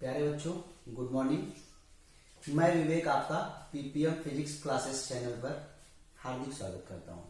प्यारे बच्चों, good morning. मैं विवेक आपका पीपीएम फिजिक्स क्लासेस चैनल पर हार्दिक स्वागत करता हूं।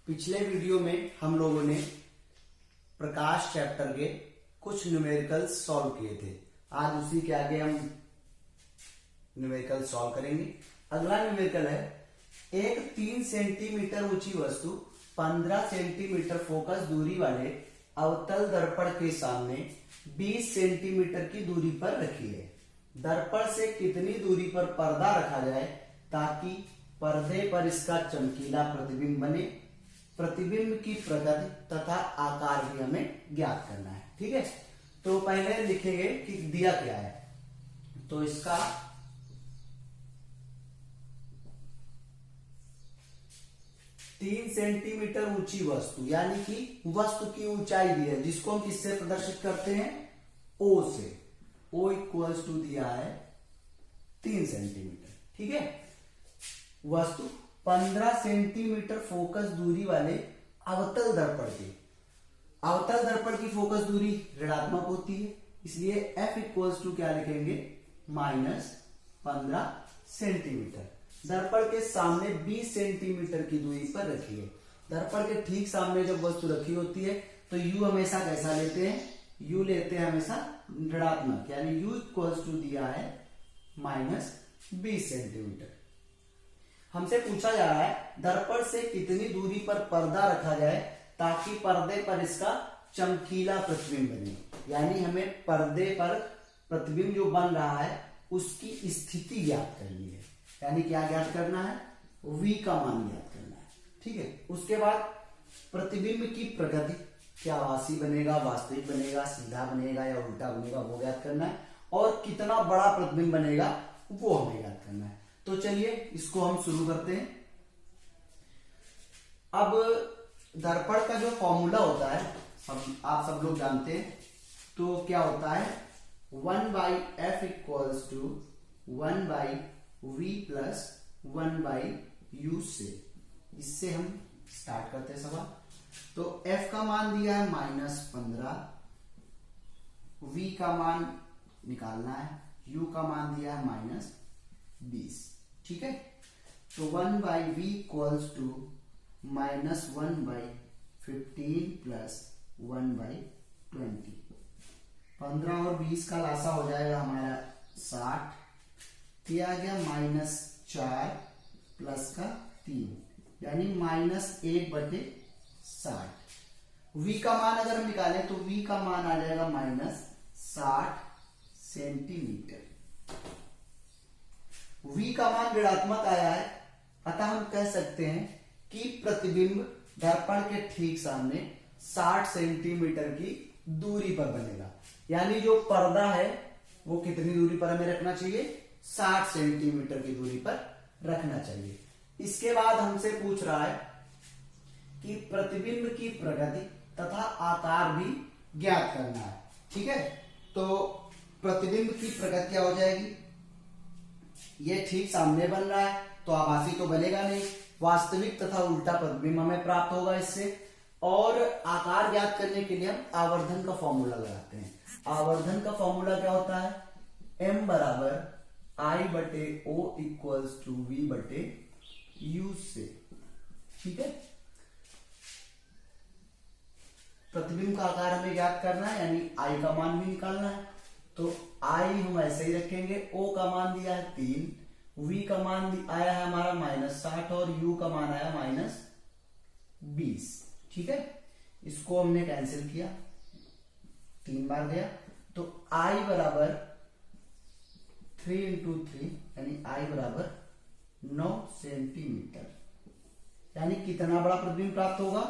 पिछले वीडियो में हम लोगों ने प्रकाश चैप्टर के कुछ न्यूमेरिकल्स सॉल्व किए थे। आज उसी के आगे हम न्यूमेरिकल सॉल्व करेंगे। अगला न्यूमेरिकल है, एक 3 सेंटीमीटर ऊंची वस्तु 15 सेंटीमीटर फोकस दूरी वाले अवतल दर्पण के सामने 20 सेंटीमीटर की दूरी पर रखी है। दर्पण से कितनी दूरी पर पर्दा रखा जाए ताकि पर्दे पर इसका चमकीला प्रतिबिंब बने। प्रतिबिंब की प्रकृति तथा आकार भी हमें ज्ञात करना है। ठीक है, तो पहले लिखेंगे कि दिया क्या है। तो इसका तीन सेंटीमीटर ऊंची वस्तु यानी कि वस्तु की ऊंचाई दी है, जिसको हम किससे प्रदर्शित करते हैं, ओ से। ओ इक्वल्स टू दिया है 3 सेंटीमीटर। ठीक है, वस्तु 15 सेंटीमीटर फोकस दूरी वाले अवतल दर्पण की। अवतल दर्पण की फोकस दूरी ऋणात्मक होती है, इसलिए F इक्वल्स टू क्या लिखेंगे, -15 सेंटीमीटर। दर्पण के सामने 20 सेंटीमीटर की दूरी पर रखी है। दर्पण के ठीक सामने जब वस्तु रखी होती है तो U हमेशा कैसा लेते हैं, U लेते हैं हमेशा ऋणात्मक, यानी U इक्वल्स टू दिया है -20 सेंटीमीटर। हमसे पूछा जा रहा है दर्पण से कितनी दूरी पर पर्दा रखा जाए ताकि पर्दे पर इसका चमकीला प्रतिबिंब बने। यानी हमें पर्दे पर प्रतिबिंब जो बन रहा है उसकी स्थिति ज्ञात करनी है। यानी क्या ज्ञात करना है, V का मान ज्ञात करना है। ठीक है, उसके बाद प्रतिबिंब की प्रकृति, क्या आभासी बनेगा, वास्तविक बनेगा, सीधा बनेगा या उल्टा बनेगा, वो ज्ञात करना है। और कितना बड़ा प्रतिबिंब बनेगा वो हमें ज्ञात करना है। तो चलिए इसको हम शुरू करते हैं। अब दर्पण का जो फॉर्मूला होता है आप सब लोग जानते हैं। तो क्या होता है, 1/f equals to 1/v plus 1/u से। इससे हम स्टार्ट करते हैं सवाल। तो f का मान दिया है -15, v का मान निकालना है, u का मान दिया है -20। ठीक है, तो 1/v इक्वल्स टू -1/15 प्लस 1/20। 15 और 20 का लासा हो जाएगा हमारा 60। किया गया -4 प्लस का 3 यानी -1/60। v का मान अगर हम निकालें तो v का मान आ जाएगा -60 सेंटीमीटर। v का मान ऋणात्मक आया है, अतः हम कह सकते हैं कि प्रतिबिंब दर्पण के ठीक सामने 60 सेंटीमीटर की दूरी पर बनेगा। यानी जो पर्दा है वो कितनी दूरी पर हमें रखना चाहिए, 60 सेंटीमीटर की दूरी पर रखना चाहिए। इसके बाद हमसे पूछ रहा है कि प्रतिबिंब की प्रकृति तथा आकार भी ज्ञात करना है। ठीक है, तो प्रतिबिंब की प्रकृति क्या हो जाएगी, ये ठीक सामने बन रहा है तो आभासी तो बनेगा नहीं, वास्तविक तथा उल्टा प्रतिबिंब हमें प्राप्त होगा इससे। और आकार ज्ञात करने के लिए हम आवर्धन का फॉर्मूला लगाते हैं। आवर्धन का फॉर्मूला क्या होता है, m बराबर I/O इक्वल्स टू V/U से। ठीक है, प्रतिबिंब का आकार हमें ज्ञात करना है, यानी I का मान भी निकालना है। तो I हम ऐसे ही रखेंगे, O का मान दिया है 3, V का मान आया है हमारा -60 और U का मान आया -20। ठीक है, इसको हमने कैंसिल किया, 3 बार गया। तो I बराबर 3 × 3 यानी I बराबर 9 सेंटीमीटर। यानी कितना बड़ा प्रतिबिंब प्राप्त होगा,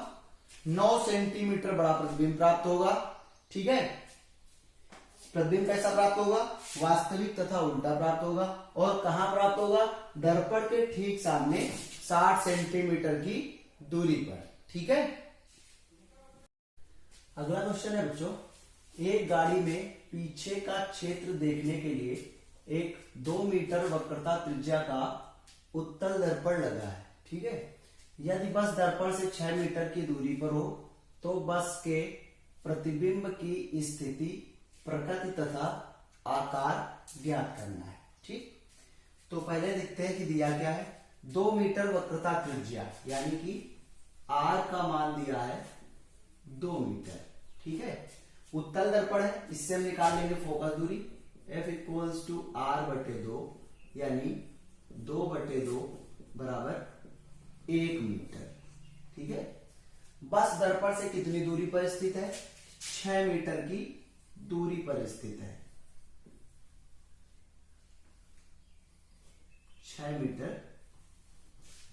9 सेंटीमीटर बड़ा प्रतिबिंब प्राप्त होगा। ठीक है, प्रतिबिंब कैसा प्राप्त होगा, वास्तविक तथा उल्टा प्राप्त होगा। और कहां प्राप्त होगा, दर्पण के ठीक सामने 60 सेंटीमीटर की दूरी पर। ठीक है, अगला क्वेश्चन है बच्चों, एक गाड़ी में पीछे का क्षेत्र देखने के लिए एक 2 मीटर वक्रता त्रिज्या का उत्तल दर्पण लगा है। ठीक है, यदि बस दर्पण से 6 मीटर की दूरी पर हो तो बस के प्रतिबिंब की स्थिति, प्रकृति तथा आकार ज्ञात करना है। ठीक, तो पहले देखते हैं कि दिया क्या है। 2 मीटर वक्रता त्रिज्या यानी कि आर का मान दिया है 2 मीटर। ठीक है, उत्तल दर्पण है, इससे हम निकाल लेंगे फोकस दूरी F इक्वल्स टू आर बटे 2 यानी 2/2 बराबर 1 मीटर। ठीक है, बस दर्पण से कितनी दूरी पर स्थित है? 6 मीटर की दूरी पर स्थित है। 6 मीटर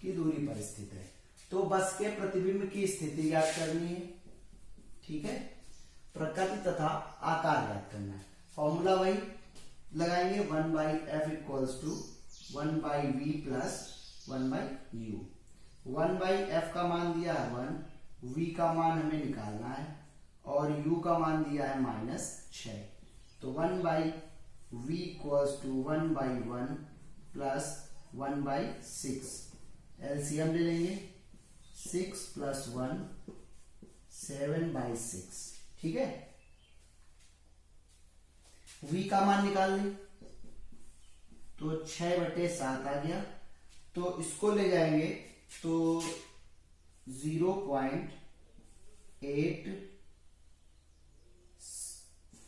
की दूरी पर स्थित है। तो बस के प्रतिबिंब की स्थिति ज्ञात करनी है। ठीक है, प्रकृति तथा आकार ज्ञात करना है। फॉर्मूला वही लगाएंगे, 1/f equals to 1/v plus 1/u। 1/f का मान दिया है 1, v का मान हमें निकालना है और u का मान दिया है -6। तो 1/v equals to 1/1 plus 1/6। LCM ले लेंगे, 6 प्लस 1 7/6। ठीक है, v का मान निकाल लें तो 6/7 आ गया। तो इसको ले जाएंगे तो 0.8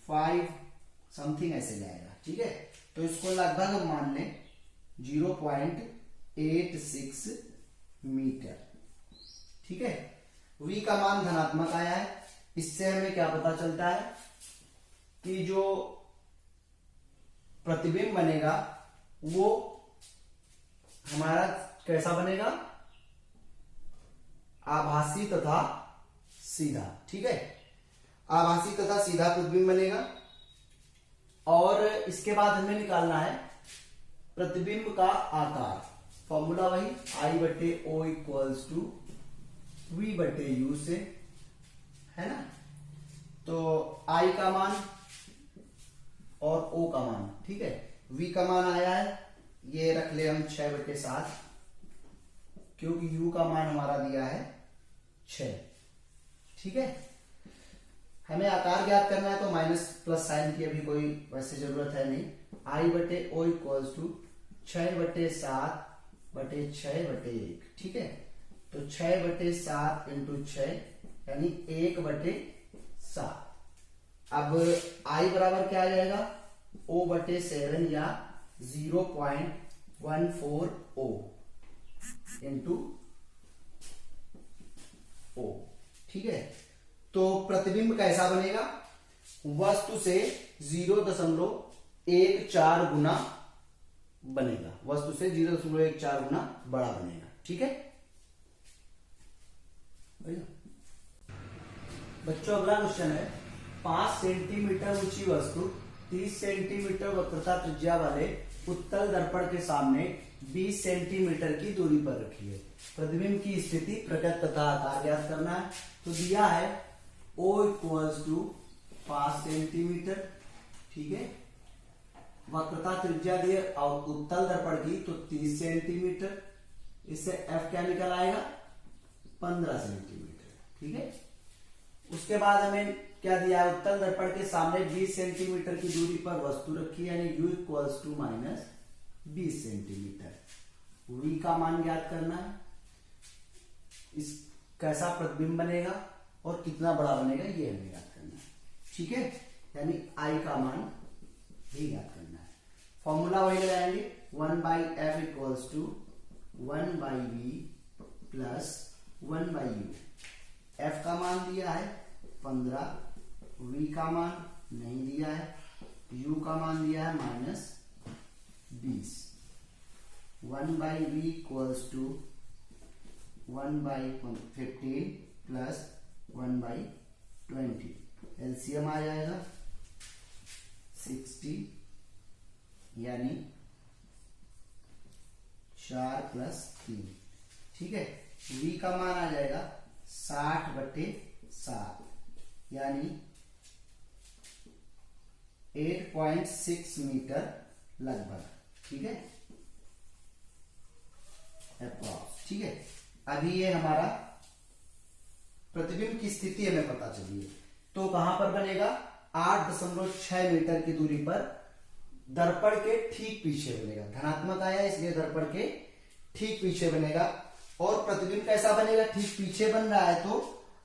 5 समथिंग ऐसे जाएगा। ठीक है, तो इसको लगभग हम मान लें 0.86 मीटर। ठीक है, v का मान धनात्मक आया है। इससे हमें क्या पता चलता है कि जो प्रतिबिंब बनेगा वो हमारा कैसा बनेगा? आभासी तथा सीधा। ठीक है, आभासी तथा सीधा प्रतिबिंब बनेगा। और इसके बाद हमें निकालना है प्रतिबिंब का आकार। फॉर्मूला वही I/O इक्वल्स टू V/U से, है ना। तो I का मान और O का मान। ठीक है, V का मान आया है, ये रख ले हम 6/7 क्योंकि U का मान हमारा दिया है 6। ठीक है, हमें आकार ज्ञात करना है तो माइनस प्लस साइन की अभी कोई वैसे जरूरत है नहीं। I/O equals to 6/7/6/1। ठीक है, तो 6/7 इंटू 6 यानी 1/7। अब I बराबर क्या आ जाएगा? O/7 या 0.14O इंटू O। ठीक है, तो प्रतिबिंब कैसा बनेगा? वस्तु से 0.14 गुना बनेगा, वस्तु से 0.14 गुना बड़ा बनेगा। ठीक है बच्चों, अगला क्वेश्चन है 5 सेंटीमीटर ऊंची वस्तु 30 सेंटीमीटर वक्रता त्रिज्या वाले उत्तल दर्पण के सामने 20 सेंटीमीटर की दूरी पर रखी है। प्रतिबिंब की स्थिति, प्रकृति तथा आकार ज्ञात करना है। तो दिया है O इक्वल्स टू 5 सेंटीमीटर। ठीक है, वक्रता त्रिज्या दिए और उत्तल दर्पण की तो 30 सेंटीमीटर। इससे F क्या निकल आएगा? 15 सेंटीमीटर। ठीक है, उसके बाद हमें क्या दिया है? उत्तल दर्पण के सामने 20 सेंटीमीटर की दूरी पर वस्तु रखी है, यानी U equals to -20 centimetre. V का मान ज्ञात करना है, इस कैसा प्रतिबिंब बनेगा और कितना बड़ा बनेगा ये हमें ज्ञात करना है। ठीक है, यानी I का मान भी ज्ञात करना है। फॉर्मूला वही लगाएंगे, 1/f equals to 1/v plus 1/u। F का मान दिया है 15, V का मान नहीं दिया है, U का मान दिया है -20। 1/v equals to 1/15 plus 1/20। LCM आ जाएगा 60 यानी 4 प्लस 3। ठीक है, V का मान आ जाएगा 60/7 यानी 8.6 मीटर लगभग। ठीक है, अप्रॉक्स। ठीक है, अभी ये हमारा प्रतिबिंब की स्थिति हमें पता चली है। तो कहां पर बनेगा? 8.6 मीटर की दूरी पर दर्पण के ठीक पीछे बनेगा। धनात्मक आया इसलिए दर्पण के ठीक पीछे बनेगा। और प्रतिबिंब कैसा बनेगा? ठीक पीछे बन रहा है तो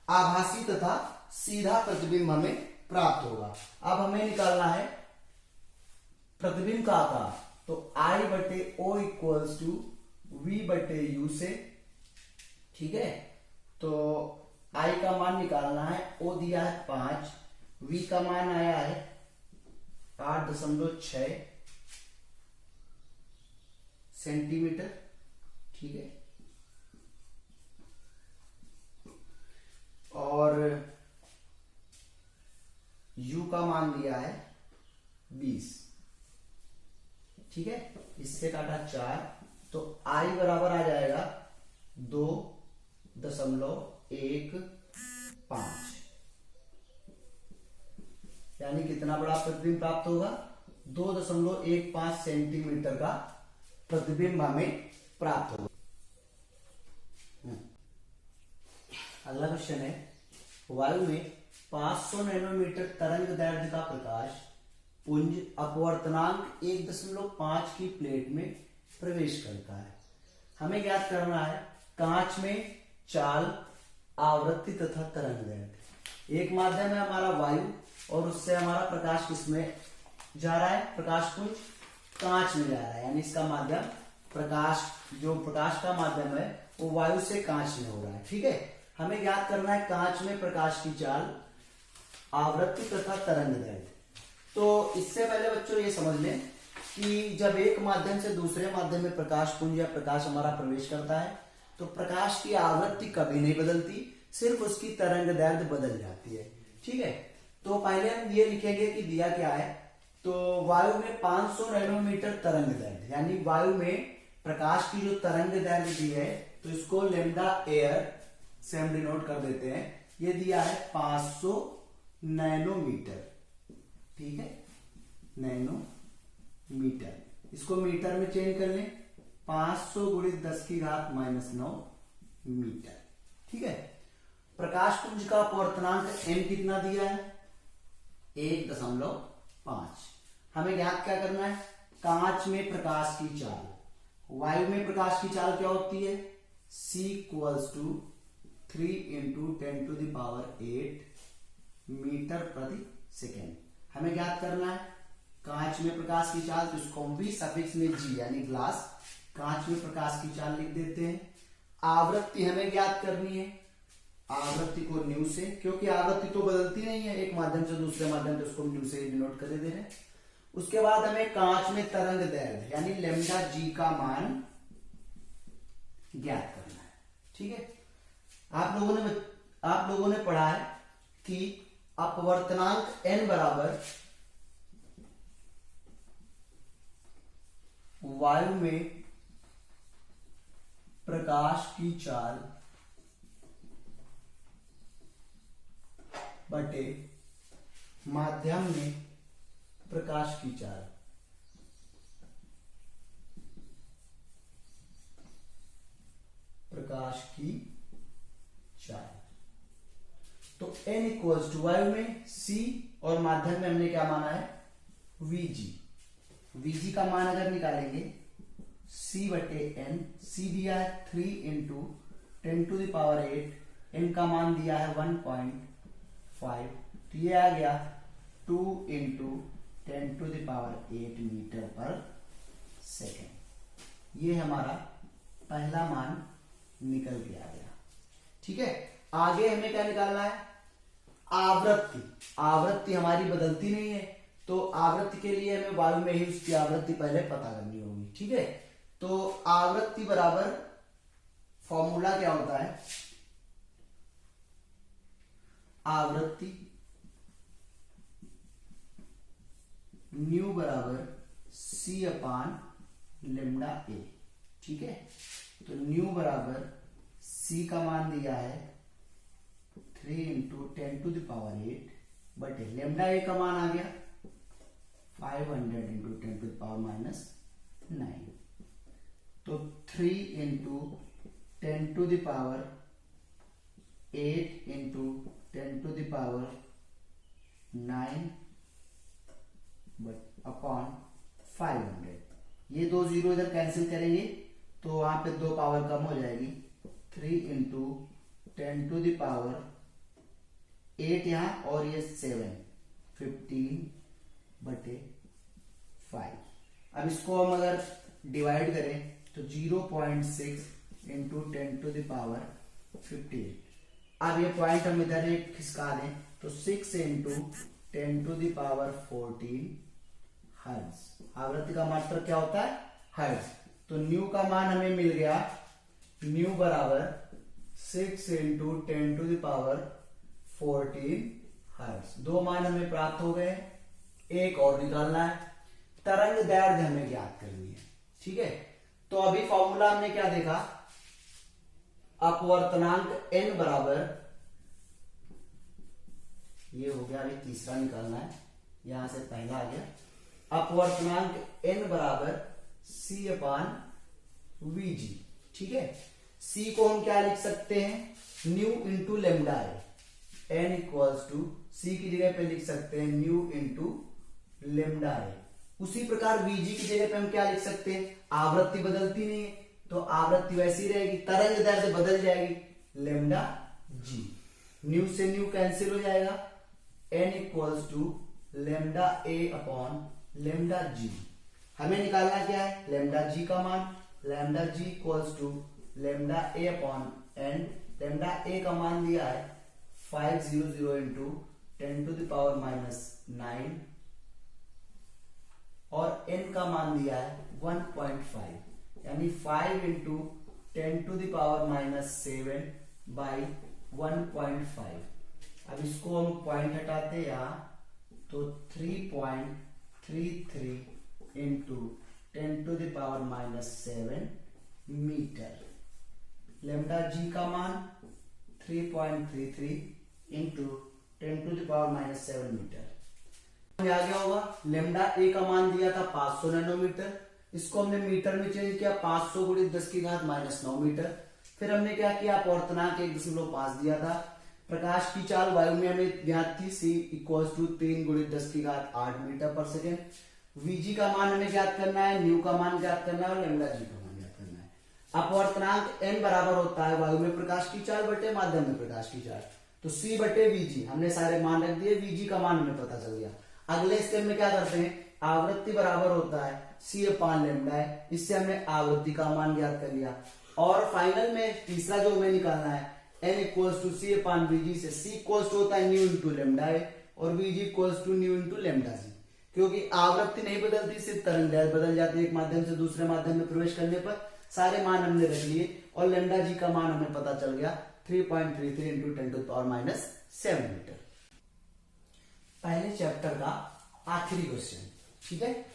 आभासी तथा सीधा प्रतिबिंब हमें प्राप्त होगा। अब हमें निकालना है प्रतिबिंब का आकार, तो I बटे O इक्वल्स टू V बटे U से। ठीक है, तो I का मान निकालना है। O दिया है 5, V का मान आया है 8.6 सेंटीमीटर। ठीक है, और U का मान दिया है 20। ठीक है, इससे काटा 4, तो I बराबर आ जाएगा 2.15, यानी कितना बड़ा प्रतिबिंब प्राप्त होगा? 2.15 सेंटीमीटर का प्रतिबिंब हमें प्राप्त होगा। अगला क्वेश्चन है, वायु में 500 नैनोमीटर तरंग दैर्ध्य का प्रकाश पुंज अपवर्तनांक 1.5 की प्लेट में प्रवेश करता है। हमें ज्ञात करना है कांच में चाल, आवृत्ति तथा तरंग दैर्ध्य। एक माध्यम है हमारा वायु, और उससे हमारा प्रकाश किसमें जा रहा है? प्रकाश पुंज कांच में जा रहा है, यानी इसका माध्यम प्रकाश, जो प्रकाश का माध्यम है वो वायु से कांच में हो रहा है। ठीक है, हमें ज्ञात करना है कांच में प्रकाश की चाल, आवृत्ति तथा तरंग दैर्ध्य। तो इससे पहले बच्चों ये समझ लें कि जब एक माध्यम से दूसरे माध्यम में प्रकाश पुंज या प्रकाश हमारा प्रवेश करता है तो प्रकाश की आवृत्ति कभी नहीं बदलती, सिर्फ उसकी तरंग दैर्ध्य बदल जाती है। ठीक है, तो पहले हम ये लिखेंगे कि दिया क्या है, तो वायु में 500 नैनोमीटर तरंग दैर्ध्य, यानी वायु में प्रकाश की जो तरंग दैर्ध्य दी है, तो इसको लैम्डा एयर से हम डिनोट कर देते हैं। ये दिया है 500 नैनोमीटर। ठीक है, नैनोमीटर, इसको मीटर में चेंज कर लें, 500 गुणित 10⁻⁻9 मीटर। ठीक है, प्रकाश पुंज का अपवर्तनांक n कितना दिया है? 1.5। हमें ज्ञात क्या करना है? कांच में प्रकाश की चाल, वायु में प्रकाश की चाल क्या होती है? C इक्वल्स टू 3 × 10⁸ मीटर प्रति सेकेंड। हमें ज्ञात करना है कांच में प्रकाश की चाल, तो इसको हम भी सफिक्स में G यानी ग्लास, कांच में प्रकाश की चाल लिख देते हैं। आवृत्ति हमें ज्ञात करनी है, आवृत्ति को न्यू से, क्योंकि आवृत्ति तो बदलती नहीं है एक माध्यम से दूसरे माध्यम, तो उसको न्यू से डिनोट कर दे रहे हैं। उसके बाद हमें कांच में तरंग दैर्ध्य यानी लैम्डा G का मान ज्ञात करना है। ठीक है, आप लोगों ने पढ़ा है कि अपवर्तनांक n बराबर वायु में प्रकाश की चाल बटे माध्यम में प्रकाश की चाल। प्रकाश की चाल, तो n इक्वल्स टू वायु में c और माध्यम में हमने क्या माना है? Vg। Vg का मान अगर निकालेंगे c बटे n, c दिया है 3 × 10⁸, n का मान दिया है 1.5, तो ये आ गया 2 × 10⁸ मीटर पर सेकेंड। ये हमारा पहला मान निकल के आ गया। ठीक है, आगे हमें क्या निकालना है? आवृत्ति। आवृत्ति हमारी बदलती नहीं है, तो आवृत्ति के लिए हमें वायु में ही उसकी आवृत्ति पहले पता करनी होगी। ठीक है, तो आवृत्ति बराबर फॉर्मूला क्या होता है? आवृत्ति न्यू बराबर c/λ_a। ठीक है, तो न्यू बराबर c का मान दिया है 3 × 10⁸ बटे लैम्डा a का मान आ गया 500 × 10⁻⁹, तो 3 × 10⁸ × 10⁹ बट अपॉन 500। ये 2 जीरो इधर कैंसिल करेंगे तो वहां पे 2 पावर कम हो जाएगी। 3 इंटू 10⁸ यहां और ये 7 15/5। अब इसको हम अगर डिवाइड करें तो 0.6 इंटू 10⁻15। अब ये पॉइंट हम इधर एक खिसका दें तो 6 इंटू 10⁻14 हर्ट्ज। आवृत्ति का मात्रा क्या होता है? हर्ट्ज। तो न्यू का मान हमें मिल गया, न्यू बराबर 6 इंटू 10⁻14 हर्ट्ज। 2 मान हमें प्राप्त हो गए, एक और निकालना है। तरंग दैर्घ्य हमें ज्ञात करनी है। ठीक है, तो अभी फॉर्मूला हमने क्या देखा, अपवर्तनांक n बराबर, ये हो गया, अभी तीसरा निकालना है, यहां से पहला आ गया। अपवर्तनांक n बराबर c/vg। ठीक है, c को हम क्या लिख सकते हैं, न्यू इंटू लेमडा है। n इक्वल्स टू c की जगह पे लिख सकते हैं न्यू इंटू लेमडा है। उसी प्रकार vg की जगह पे हम क्या लिख सकते हैं, आवृत्ति बदलती नहीं है तो आवृत्ति वैसी रहेगी, तरंग दैर्घ्य बदल जाएगी, लेमडा जी। न्यू से न्यू कैंसिल हो जाएगा, n equals to lambda a upon lambda g. हमें निकालना क्या है, लेमडा जी का मान। Lambda g equals to lambda a upon n। Lambda a का मान दिया है 500 इंटू 10⁻⁹ और n का मान दिया है 1.5, यानी 5 इंटू 10⁻⁷ बाई 1.5। अब इसको हम पॉइंट हटाते यहां तो 3.33 इंटू 10⁻⁷ मीटर। लेमडा जी का मान 3.33 इंटू 10⁻⁷ मीटर आ गया होगा। लेमडा ए का मान दिया था 500 नैनोमीटर, इसको हमने मीटर में चेंज किया, 500 × 10⁻⁹ मीटर। फिर हमने क्या किया, अपवर्तनांक 1.5 दिया था। प्रकाश की चाल वायु में हमें ज्ञात थी, c इक्वल्स टू 3 × 10⁸ मीटर पर सेकेंड। vg का मान हमें ज्ञात करना है, न्यू का मान ज्ञात करना है और लेमडा जी का मान ज्ञात करना है। अपवर्तनांक n बराबर होता है वायु में प्रकाश की चाल बटे माध्यम में प्रकाश की चाल, तो c बटे vg हमने सारे मान रख दिए, vg का मान हमें पता चल गया। अगले स्टेप में क्या करते हैं, आवृत्ति बराबर होता है c/λ है, इससे हमने आवृत्ति का मान ज्ञात कर लिया। और फाइनल में तीसरा जो हमें निकालना है, n इक्वल्स टू c/vg से c इक्वल्स टू होता है न्यू इंटू लेमडा है और vg equals to nu into lambda g. क्योंकि आवृत्ति नहीं बदलती, सिर्फ तरंग दैर्घ्य बदल जाती है एक माध्यम से दूसरे माध्यम में प्रवेश करने पर। सारे मान हमने रख लिए और लेमडा जी का मान हमें पता चल गया 3.33 इंटू 10⁻⁷ मीटर। पहले चैप्टर का आखिरी क्वेश्चन। ठीक है,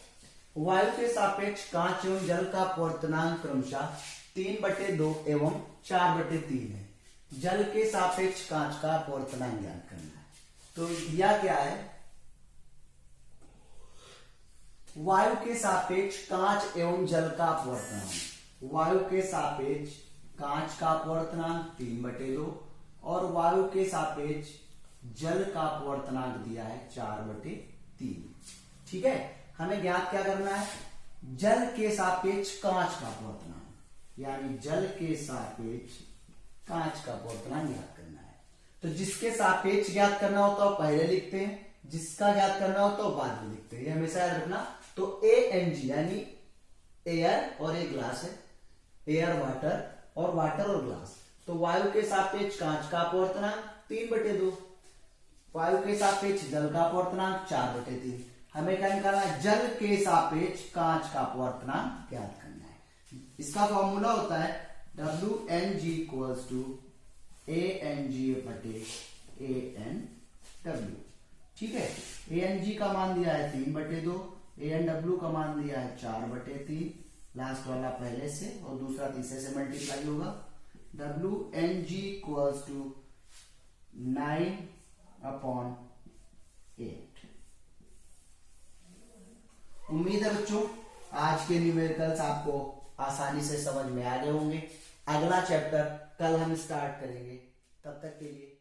वायु के सापेक्ष कांच एवं जल का अपवर्तनांक क्रमशः 3/2 एवं 4/3 है। जल के सापेक्ष कांच का अपवर्तनांक ज्ञात करना है। तो यह क्या है, वायु के सापेक्ष कांच एवं जल का अपवर्तनांक। वायु के सापेक्ष कांच का अपवर्तनांक 3/2 और वायु के सापेक्ष जल का अपवर्तनांक दिया है 4/3। ठीक है, हमें ज्ञात क्या करना है, जल के सापेक्ष कांच का अपवर्तनांक, यानी जल के सापेक्ष कांच का अपवर्तनांक ज्ञात करना है। तो जिसके सापेक्ष ज्ञात करना होता है पहले लिखते हैं, जिसका ज्ञात करना होता है बाद में लिखते हैं, ये हमेशा याद रखना। तो ANG यानी एयर और एक ग्लास है, एयर वाटर और वाटर और ग्लास। तो वायु के सापेक्ष कांच का अपवर्तनांक 3/2, वायु के सापेक्ष जल का अपवर्तनांक 4/3। हमें क्या निकालना है, जल के सापेक्ष कांच का अपवर्तनांक ज्ञात करना है। इसका फॉर्मूला होता है WNG इक्वल्स टू ANG/ANW। ठीक है, ANG का मान दिया है 3/2, ANW का मान दिया है 4/3। लास्ट वाला पहले से और दूसरा तीसरे से मल्टीप्लाई होगा। WNG equals to 9/8। उम्मीद है बच्चों आज के न्यूमेरिकल्स आपको आसानी से समझ में आ गए होंगे। अगला चैप्टर कल हम स्टार्ट करेंगे, तब तक के लिए